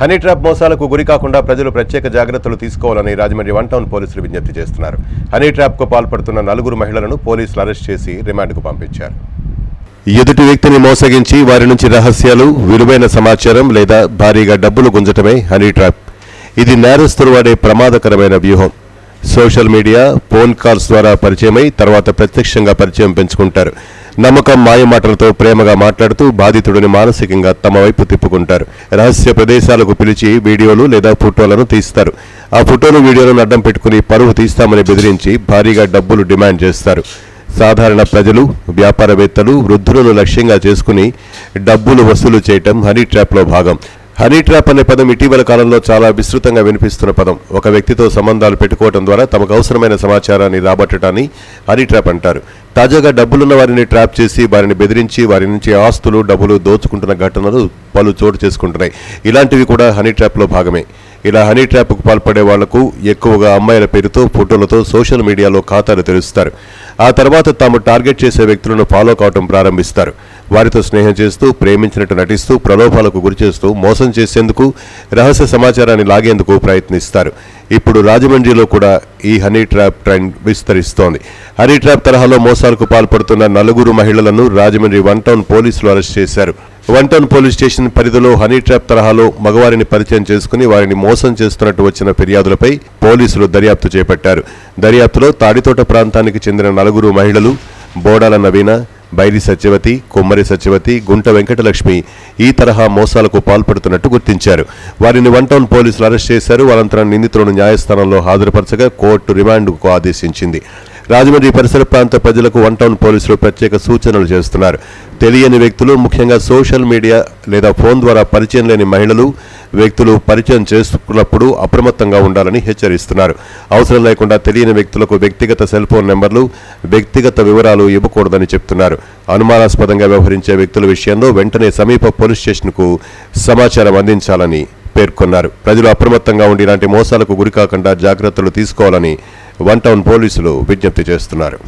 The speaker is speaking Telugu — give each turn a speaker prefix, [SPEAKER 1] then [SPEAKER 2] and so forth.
[SPEAKER 1] హనీ ట్రాప్ మోసాలకు గురికాకుండా ప్రజలు ప్రత్యేక జాగ్రత్తలు తీసుకోవాలని రాజమండ్రి వన్ టౌన్ పోలీసులు విజ్ఞప్తి చేస్తున్నారు. హనీ ట్రాప్కు పాల్పడుతున్న 4 మహిళలను పోలీసులు అరెస్ట్ చేసి రిమాండ్కు పంపించారు. ఎదుటి వ్యక్తిని మోసగించి వారి నుంచి రహస్యాలు, విలువైన సమాచారం లేదా భారీగా డబ్బులు గుంజటమే హనీ ట్రాప్. ఇది నేరస్తులు వాడే ప్రమాదకరమైన వ్యూహం. సోషల్ మీడియా, ఫోన్ కాల్స్ ద్వారా పరిచయమై తర్వాత ప్రత్యక్షంగా పరిచయం పెంచుకుంటారు. నమ్మకం, మాయమాటలతో ప్రేమగా మాట్లాడుతూ బాధితుడిని మానసికంగా తమ వైపు తిప్పుకుంటారు. రహస్య ప్రదేశాలకు పిలిచి వీడియోలు లేదా ఫోటోలను తీస్తారు. ఆ ఫోటోలు, వీడియోలను అడ్డం పెట్టుకుని పరువు తీస్తామని బెదిరించి భారీగా డబ్బులు డిమాండ్ చేస్తారు. సాధారణ ప్రజలు, వ్యాపారవేత్తలు, వృద్ధులను లక్ష్యంగా చేసుకుని డబ్బులు వసూలు చేయటం హనీ ట్రాప్లో భాగం. హనీ ట్రాప్ అనే పదం ఇటీవల కాలంలో చాలా విస్తృతంగా వినిపిస్తున్న పదం. ఒక వ్యక్తితో సంబంధాలు పెట్టుకోవడం ద్వారా తమకు అవసరమైన సమాచారాన్ని రాబట్టడాన్ని హనీ ట్రాప్ అంటారు. తాజాగా డబ్బులున్న వారిని ట్రాప్ చేసి వారిని బెదిరించి వారి నుంచి ఆస్తులు, డబ్బులు దోచుకుంటున్న ఘటనలు పలు చోటు చేసుకుంటున్నాయి. ఇలాంటివి కూడా హనీ ట్రాప్లో భాగమే. ఇలా హనీ ట్రాప్కు పాల్పడే వాళ్లకు ఎక్కువగా అమ్మాయిల పేరుతో, ఫోటోలతో సోషల్ మీడియాలో ఖాతాలు తెరుస్తారు. ఆ తర్వాత తాము టార్గెట్ చేసే వ్యక్తులను ఫాలో కావటం ప్రారంభిస్తారు. వారితో స్నేహం చేస్తూ, ప్రేమించినట్టు నటిస్తూ, ప్రలోభాలకు గురిచేస్తూ మోసం చేసేందుకు, రహస్య సమాచారాన్ని లాగేందుకు ప్రయత్నిస్తారు. ఇప్పుడు రాజమండ్రిలో కూడా ఈ హనీ ట్రాప్ ట్రెండ్ విస్తరిస్తోంది. హనీ ట్రాప్ తరహాలో మోసాలకు పాల్పడుతున్న 4 మహిళలను రాజమండ్రి వన్ టౌన్ పోలీసులు అరెస్ట్ చేశారు. వన్ టౌన్ పోలీస్ స్టేషన్ పరిధిలో హనీ ట్రాప్ తరహాలో మగవారిని పరిచయం చేసుకుని వారిని మోసం చేస్తున్నట్టు వచ్చిన ఫిర్యాదులపై పోలీసులు దర్యాప్తు చేపట్టారు. దర్యాప్తులో తాడితోట ప్రాంతానికి చెందిన 4 మహిళలు బోడాల నవీన, బైరి సత్యవతి, కొమ్మరి సత్యవతి, గుంట వెంకటలక్ష్మి ఈ తరహా మోసాలకు పాల్పడుతున్నట్టు గుర్తించారు. వారిని వన్ టౌన్ పోలీసులు అరెస్ట్ చేశారు. అనంతరం నిందితులను న్యాయస్థానంలో హాజరుపరచగా కోర్టు రిమాండ్కు ఆదేశించింది. రాజమండ్రి పరిసర ప్రాంత ప్రజలకు వన్ టౌన్ పోలీసులు ప్రత్యేక సూచనలు చేస్తున్నారు. తెలియని వ్యక్తులు, ముఖ్యంగా సోషల్ మీడియా లేదా ఫోన్ ద్వారా పరిచయం లేని మహిళలు, వ్యక్తులు పరిచయం చేసుకున్నప్పుడు అప్రమత్తంగా ఉండాలని హెచ్చరిస్తున్నారు. అవసరం లేకుండా తెలియని వ్యక్తులకు వ్యక్తిగత సెల్ ఫోన్ నెంబర్లు, వ్యక్తిగత వివరాలు ఇవ్వకూడదని చెప్తున్నారు. అనుమానాస్పదంగా వ్యవహరించే వ్యక్తుల విషయంలో వెంటనే సమీప పోలీస్ స్టేషన్కు సమాచారం అందించాలని పేర్కొన్నారు. ప్రజలు అప్రమత్తంగా ఉండి ఇలాంటి మోసాలకు గురికాకుండా జాగ్రత్తలు తీసుకోవాలని వన్ టౌన్ పోలీసులు విజ్ఞప్తి చేస్తున్నారు.